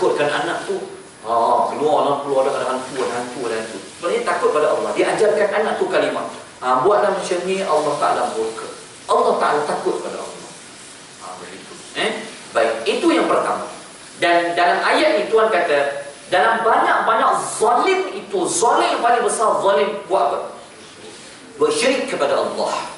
takutkan anak tu, keluar ada hantu. Sebenarnya takut pada Allah. Dia ajarkan anak tu kalimah, buatlah macam ni, Allah Ta'ala murka. Allah Ta'ala takut pada Allah. Begitu. Baik, itu yang pertama. Dan dalam ayat ni Tuhan kata, dalam banyak-banyak zalim itu, zalim yang paling besar, zalim buat apa? Bersyirik kepada Allah.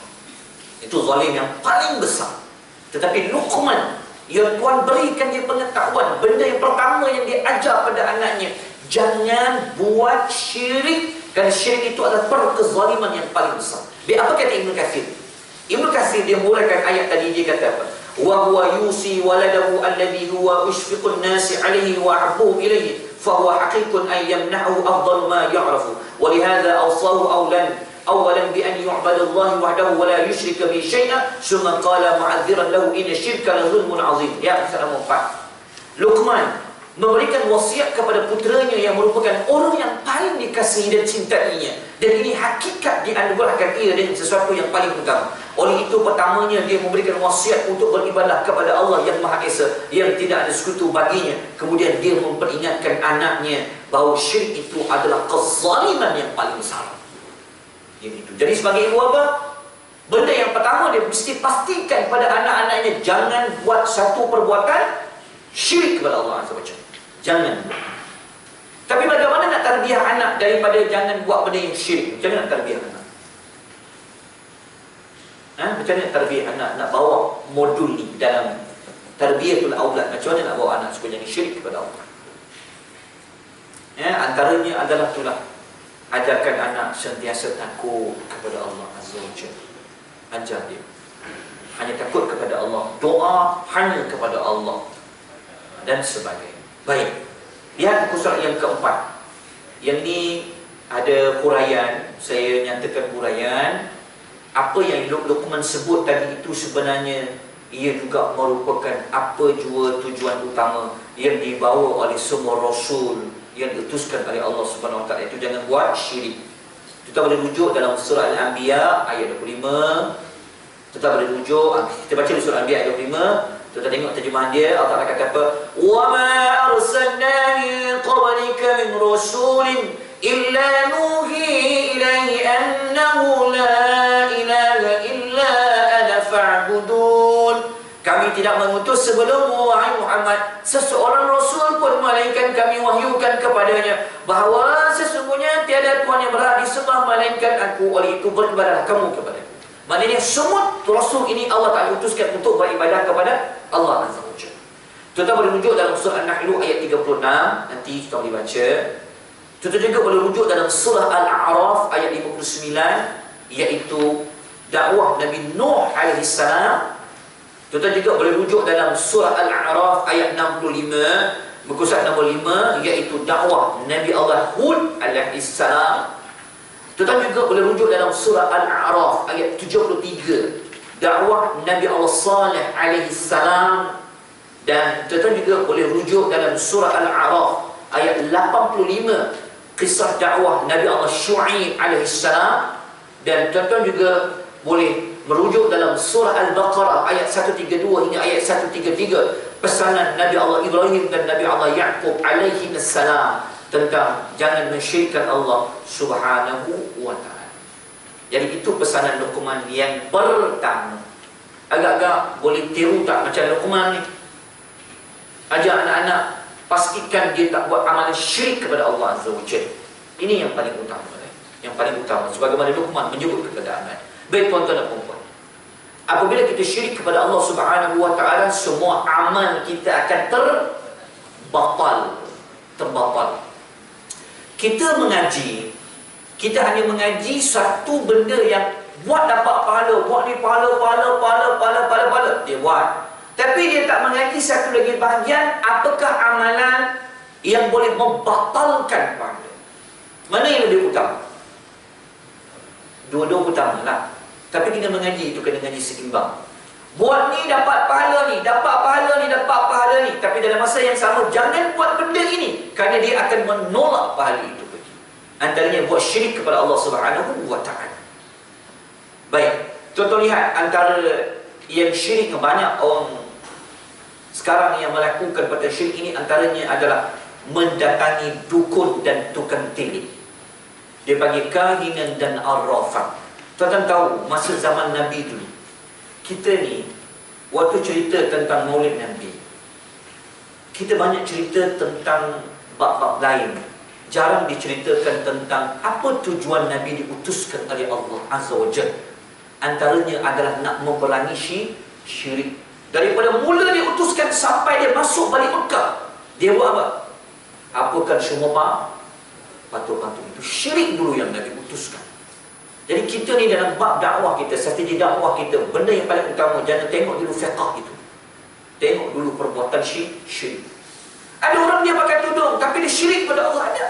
Itu zalim yang paling besar. Tetapi Luqman, yang Tuhan berikan dia pengetahuan, benda yang pertama yang dia ajar pada anaknya, jangan buat syirik. Kerana syirik itu adalah kezaliman yang paling besar. Apa kata Ibn Katsir? Ibn Katsir dia mulakan ayat tadi, dia kata apa? Wa huwa yusi waladahu alladhi huwa ushfiqun nasi alaihi wa ahabbuhum ilaihi fahuwa haqiqun an yamna'u afdal ma ya'rafu wa lihadha awsahu أولا بأن يعبد الله وحده ولا يشرك به شيئا ثم قال معذرا له إن الشرك لظلم عظيم. Ya, salam 4. Luqman memberikan wasiat kepada puteranya yang merupakan orang yang paling dikasihi dan cintainya, dan ini hakikat dianugerahkan ia dengan sesuatu yang paling utama. Oleh itu pertamanya dia memberikan wasiat untuk beribadah kepada Allah yang Maha Esa, yang tidak ada sekutu baginya. Kemudian dia memperingatkan anaknya bahawa syirik itu adalah kezaliman yang paling besar. Jadi sebagai ibu apa? Benda yang pertama dia mesti pastikan pada anak-anaknya, jangan buat satu perbuatan syirik kepada Allah Azza wa Jalla. Jangan. Tapi bagaimana nak tarbiyah anak daripada jangan buat benda yang syirik? Macam mana nak tarbiyah anak? Macam mana nak tarbiyah anak? Nak bawa modul ni dalam tarbiyatul aulad. Macam mana nak bawa anak supaya jangan syirik kepada Allah? Antaranya adalah itulah, ajarkan anak sentiasa takut kepada Allah Azza wa Jalla. Ajar dia hanya takut kepada Allah, doa hanya kepada Allah, dan sebagainya. Baik, lihat buku surat yang keempat. Yang ni ada huraian. Saya nyatakan huraian. Apa yang Luqman sebut tadi itu sebenarnya ia juga merupakan apa jua tujuan utama yang dibawa oleh semua Rasul yang diutuskan oleh Allah Subhanahu Wa Taala, itu jangan buat syirik. Kita boleh rujuk dalam surah Al-Anbiya ayat 25. Kita boleh rujuk, kita baca di surah Al-Anbiya ayat 25. Kita tengok terjemahan dia. Allah Taala kata apa? Wa ma arsalna min qablika min rasulin illa nuhi ilaihi annahu la ilaha illa ana fa'budun. Kami tidak mengutus sebelummu, wahai Muhammad, seseorang Rasul pun, melainkan kami wahyukan kepadanya bahawa sesungguhnya tiada Tuhan yang berhak disembah melainkan aku. Oleh itu beribadahlah kamu kepada aku. Maknanya semua Rasul ini Allah Ta'ala utuskan untuk beribadah kepada Allah Azza wa Jalla. Kita boleh rujuk dalam surah An-Nahl ayat 36. Nanti kita boleh baca. Kita juga boleh rujuk dalam surah Al-A'raf ayat 59, iaitu dakwah Nabi Nuh alaihissalam. Kita juga boleh rujuk dalam surah Al-A'raf ayat 65, muka surat 65, iaitu dakwah Nabi Allah Hud alaihissalam. Kita juga boleh rujuk dalam surah Al-A'raf ayat 73, dakwah Nabi Allah Saleh alaihissalam. Dan kita juga boleh rujuk dalam surah Al-A'raf ayat 85, kisah dakwah Nabi Allah Syu'aib alaihissalam. Dan tuan-tuan juga boleh merujuk dalam surah Al-Baqarah ayat 132 hingga ayat 133, pesanan Nabi Allah Ibrahim dan Nabi Allah Ya'qub alaihi assalam tentang jangan mensyirikkan Allah Subhanahu wa Ta'ala. Jadi itu pesanan Luqman yang pertama. Agak-agak boleh tiru tak macam Luqman ni? Ajar anak-anak, pastikan dia tak buat amalan syirik kepada Allah Azza wa Jalla. Ini yang paling utama. Yang paling utama, sebagaimana Luqman menyebut kepada anak. Baik tuan-tuan dan puan-puan, apabila kita syirik kepada Allah Subhanahu wa Ta'ala, semua amal kita akan terbatal. Kita mengaji, kita hanya mengaji satu benda yang buat dapat pahala, buat ni pahala, dia buat. Tapi dia tak mengaji satu lagi bahagian, apakah amalan yang boleh membatalkan pahala. Mana yang lebih utama? Dua-dua utama lah. Tapi kita mengaji itu kena ngaji seimbang. Buat ni dapat pahala ni, dapat pahala ni. Tapi dalam masa yang sama jangan buat benda ini, kerana dia akan menolak pahala itu. Antaranya buat syirik kepada Allah Subhanahu wa Ta'ala. Baik, tuan-tuan lihat antara yang syirik, banyak orang Sekarang yang melakukan perbuatan syirik ini antaranya adalah mendatangi dukun dan tukang tilik. Dia panggil kahinan dan arrafan. Tuan-tuan tahu masa zaman Nabi dulu, kita ni waktu cerita tentang Maulid Nabi, kita banyak cerita tentang bab-bab lain. Jarang diceritakan tentang apa tujuan Nabi diutuskan oleh Allah Azza wa Jalla. Antaranya adalah nak memerangi syirik. Daripada mula diutuskan sampai dia masuk balik Mekah, dia buat apa? Apakan semua patung-patung itu. Syirik dulu yang Nabi utuskan. Jadi kita ni dalam bab dakwah kita, strategi dakwah kita, benda yang paling utama, jangan tengok dulu fiqh itu. Tengok dulu perbuatan syirik. Ada orang dia pakai tudung tapi dia syirik pada Allah, ada.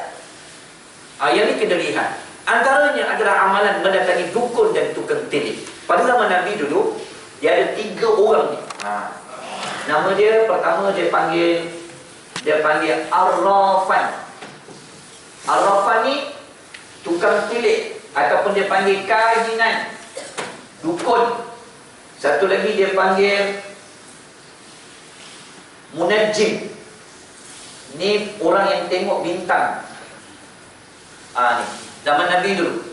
Yang ni kena lihat. Antaranya adalah amalan mendatangi dukun dan tukang tilik. Pada zaman Nabi dulu, dia ada 3 orang ni. Nama dia, pertama dia panggil Arrafan. Arrafan ni tukang tilik, ataupun dia panggil kahinan, dukun. Satu lagi dia panggil munajjim. Ni orang yang tengok bintang. Ni zaman Nabi dulu.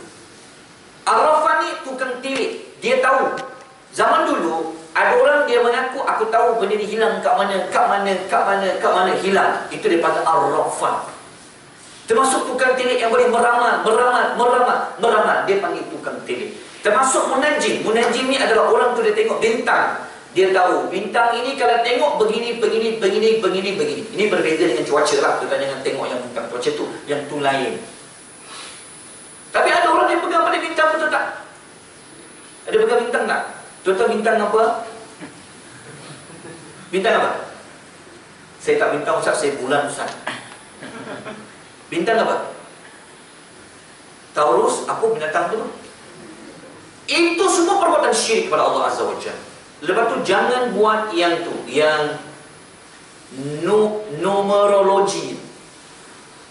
Arrafan ni tukang tilik. Dia tahu. Zaman dulu ada orang dia mengaku, aku tahu benda ni hilang kat mana hilang. Itu dia panggil Arrafan. Termasuk tukang tilik yang boleh meramal. Dia panggil tukang tilik. Termasuk munajjim. Munajjim ni adalah orang tu dia tengok bintang. Dia tahu bintang ini kalau tengok begini. Ini berbeza dengan cuaca lah. Kita jangan tengok yang bintang cuaca tu, yang tu lain. Tapi ada orang yang pegang pada bintang, betul tak? Ada pegang bintang tak? Tuan-tuan, bintang apa? Bintang apa? Saya tak bintang Ustaz, saya bulan Ustaz. Bintang apa? Taurus, apa binatang tu? Itu semua perbuatan syirik kepada Allah Azza wa Jalla. Lepas tu jangan buat yang tu, yang numerologi.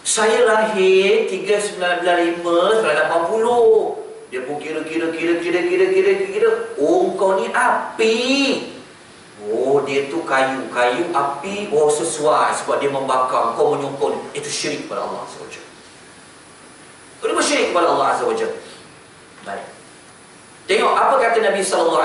Saya lahir 395 80. Dia pun kira. Oh, kau ni api. Oh, dia tu kayu, api. Oh, sesuai sebab dia membakar, kau menyokong. Itu syirik kepada Allah Azza wa Jalla. Itu syirik kepada Allah Azza wa Jalla. Baik. Tengok apa kata Nabi SAW.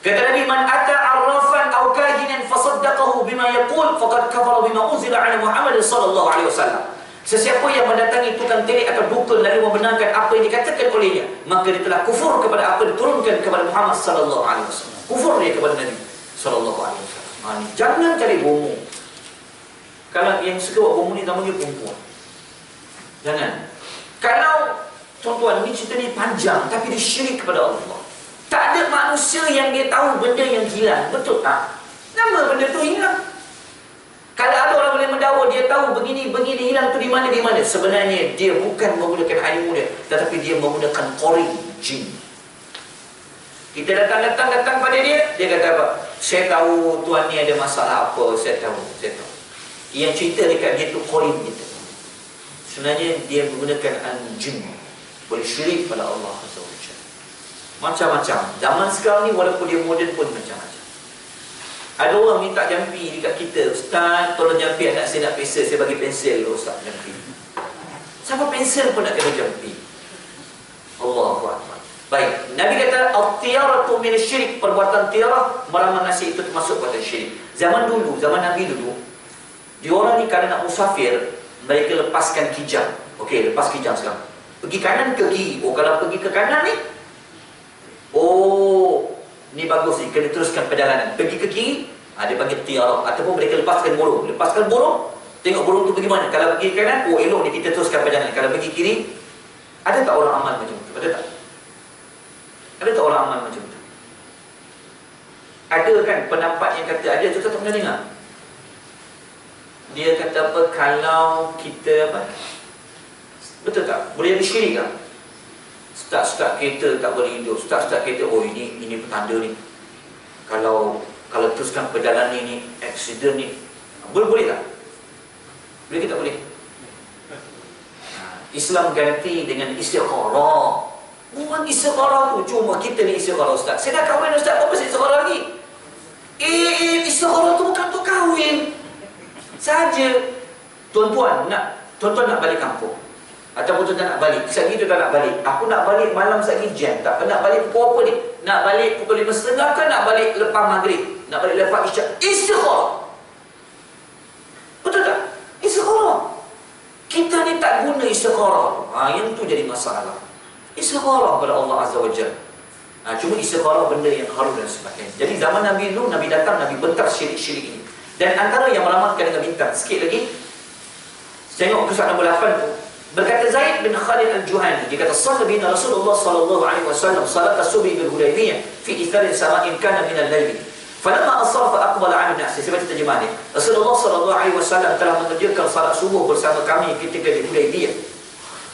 Kata Nabi, man ata arrafan aw kahinan fasaddaqahu bima yaqul faqad kafara bima unzila ala Muhammad sallallahu alaihi wasallam. Sesiapa yang mendatangi tukang tilik atau dukun lalu membenarkan apa yang dikatakan olehnya, maka dia telah kufur kepada apa yang diturunkan kepada Muhammad sallallahu alaihi wasallam. Kufur dia kepada Nabi sallallahu alaihi wasallam. Jangan cari bomo. Kalau yang suka buat bomo ni namanya perempuan. Jangan. Kalau tuan-tuan, ni cerita ni panjang tapi dia syirik kepada Allah. Tak ada manusia yang dia tahu benda yang hilang. Betul tak? Nama benda tu hilang. Kalau ada orang boleh mendakwa dia tahu begini hilang tu di mana. Sebenarnya dia bukan menggunakan ilmu dia, tetapi dia menggunakan qori, jin. Kita datang pada dia kata apa? Saya tahu tuan ni ada masalah apa, saya tahu. Yang cerita dekat dia tu qori kita. Sebenarnya dia menggunakan jin. Boleh syirik pada Allah Azza wa Jalla. Macam-macam. Zaman sekarang ni walaupun dia moden pun macam-macam. Ada orang minta jampi dekat kita, Ustaz, tolong jampi anak saya nak pensel. Saya bagi pensel dulu Ustaz, jampi. Siapa pensel pun nak kena jampi. Allahu Akbar. Baik, Nabi kata at-tiyaratu min asy-syirik, perbuatan tiarah meramal nasib itu termasuk perbuatan syirik. Zaman dulu, zaman Nabi dulu, diorang ni kalau nak musafir, mereka lepaskan kijang. Okey, lepas kijang sekarang. Pergi kanan ke kiri. Oh, kalau pergi ke kanan ni, oh, ni bagus ni, kena teruskan perjalanan. Pergi ke kiri, dia panggil tiarah. Ataupun mereka lepaskan burung. Tengok burung tu pergi mana. Kalau pergi ke kanan, oh elok ni, kita teruskan perjalanan. Kalau pergi kiri, ada tak orang amal macam tu? Ada tak? Ada tak orang amal macam tu? Ada kan pendapat yang kata ada tu, tak pernah dengar. Dia kata apa, kalau kita apa, betul tak? Boleh jadi syirik tak? Start kereta tak boleh hidup. Start kereta, oh ini petanda ni. Kalau teruskan perjalanan ni accident ni. Boleh tak? Boleh ke tak boleh? Islam ganti dengan istikharah. Bukan istikharah tu, cuma kita ni istikharah Ustaz. Saya dah kahwin Ustaz, apa pasal istikharah lagi? Istikharah tu bukan untuk kahwin saja. Tuan-tuan nak balik kampung, ataupun tuan nak balik, sekali tu tak nak balik, aku nak balik malam sekali jam, tak nak balik pukul apa ni, nak balik pukul 5.30 kan, nak balik lepas maghrib, nak balik lepas isyak. Istikharah, betul tak? Istikharah. Kita ni tak guna istikharah. Yang tu jadi masalah. Istikharah kepada Allah Azza wa Jalla. Cuma istikharah benda yang harum dan sebagainya. Jadi zaman Nabi Nuh, Nabi datang, Nabi bentar syirik-syirik ini. Dan antara yang meramalkan dengan bintang, sikit lagi, tengok kisah nombor 8 tu. Berkata Zaid bin Khalid al-Juhani, dia kata shalla bina Rasulullah sallallahu alaihi wasallam salat as-subhi bil Hudaybiyah fi ithar sama'in kana min al-lail. Falamma asrafa aqbala 'ala an-nas. Saya baca terjemahan ni. Rasulullah sallallahu alaihi wasallam telah mengerjakan salat subuh bersama kami ketika di Hudaybiyah.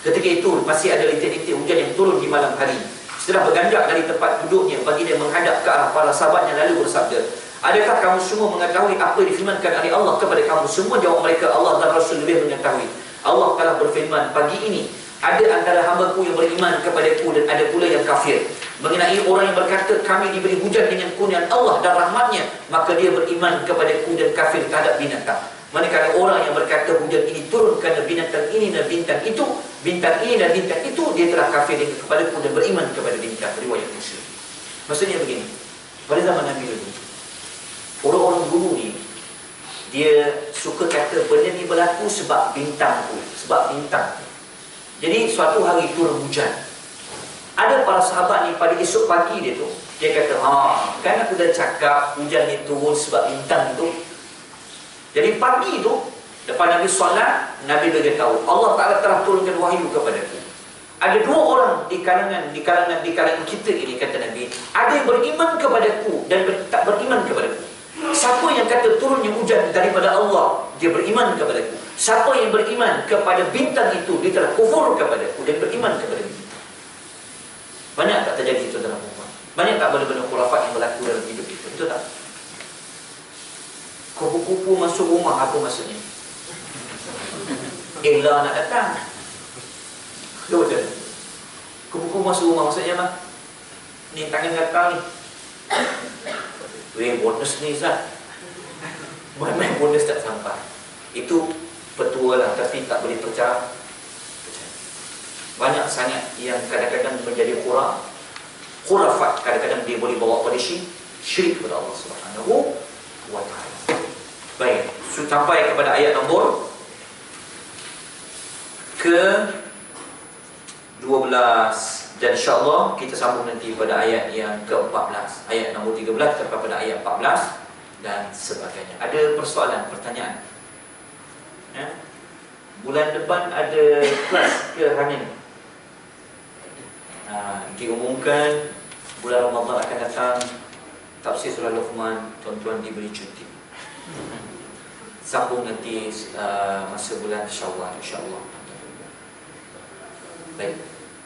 Ketika itu masih ada rintik-rintik hujan yang turun di malam hari. Setelah berganjak dari tempat duduknya, bagi dia menghadap ke arah para sahabatnya lalu bersabda, adakah kamu semua mengetahui apa yang difirmankan oleh Allah kepada kamu semua? Jawab mereka, Allah dan Rasul lebih mengetahui. Allah telah berfirman, pagi ini ada antara hamba-Ku yang beriman kepadaku dan ada pula yang kafir. Mengenai orang yang berkata kami diberi hujan dengan kurniaan Allah dan rahmatnya, maka dia beriman kepadaku dan kafir terhadap binatang. Manakala orang yang berkata hujan ini turun kerana binatang ini dan bintang itu, bintang ini dan bintang itu, dia telah kafir kepadaku dan beriman kepada bintang. Riwayat Muslim. Maksudnya begini, pada zaman Nabi dulu, orang-orang dulu ni, dia suka kata benda ni berlaku sebab bintang tu, sebab bintang. Jadi suatu hari turun hujan. Ada para sahabat ni pada esok pagi dia tu, dia kata, kan aku dah cakap hujan ni turun sebab bintang tu. Jadi pagi tu, lepas Nabi solat, Nabi beritahu, Allah Ta'ala telah turunkan wahyu kepadaku. Ada dua orang di kalangan kita ini, kata Nabi, ada yang beriman kepadaku dan tak beriman kepadaku. Siapa yang kata turunnya hujan daripada Allah, dia beriman kepadaku. Siapa yang beriman kepada bintang itu, dia telah kufur kepadaku dan beriman kepada bintang. Banyak tak terjadi itu dalam umat? Banyak tak benda-benda khurafat yang berlaku dalam hidup itu? Betul tak? Kupu-kupu masuk rumah, apa maksudnya? Ella nak datang. Betul. Kupu-kupu masuk rumah maksudnya apa? Ni tangan gatal ni. Weh, bonus ni Zat. Main-main bonus tak sampai. Itu petua lah, tapi tak boleh percaya. Banyak sangat yang kadang-kadang menjadi khurafat. Kadang-kadang dia boleh bawa pada syirik kepada Allah Subhanahu wa ta'ala. Baik, sampai kepada ayat nombor ke-12. Dan insyaAllah kita sambung nanti pada ayat yang ke-14. Ayat nombor 13 sampai pada ayat 14 dan sebagainya. Ada persoalan, pertanyaan? Ya? Bulan depan ada kelas ke hari ini? Diumumkan bulan Ramadan akan datang, tafsir surah Luqman, tuan-tuan diberi cuti. Sambung nanti masa bulan Syawal, insyaAllah. Baik,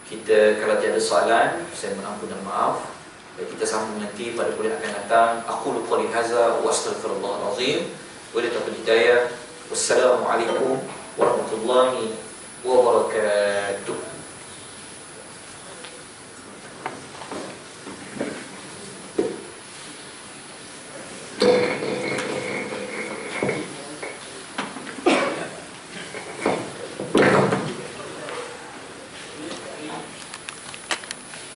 kita kalau tiada soalan, saya mengampun dan maaf. Baik, kita sambung nanti pada bulan akan datang. Aqulu qouli hadza wa astaghfirullahal azim wa li tawfiq hidayah. Wassalamualaikum warahmatullahi wabarakatuh.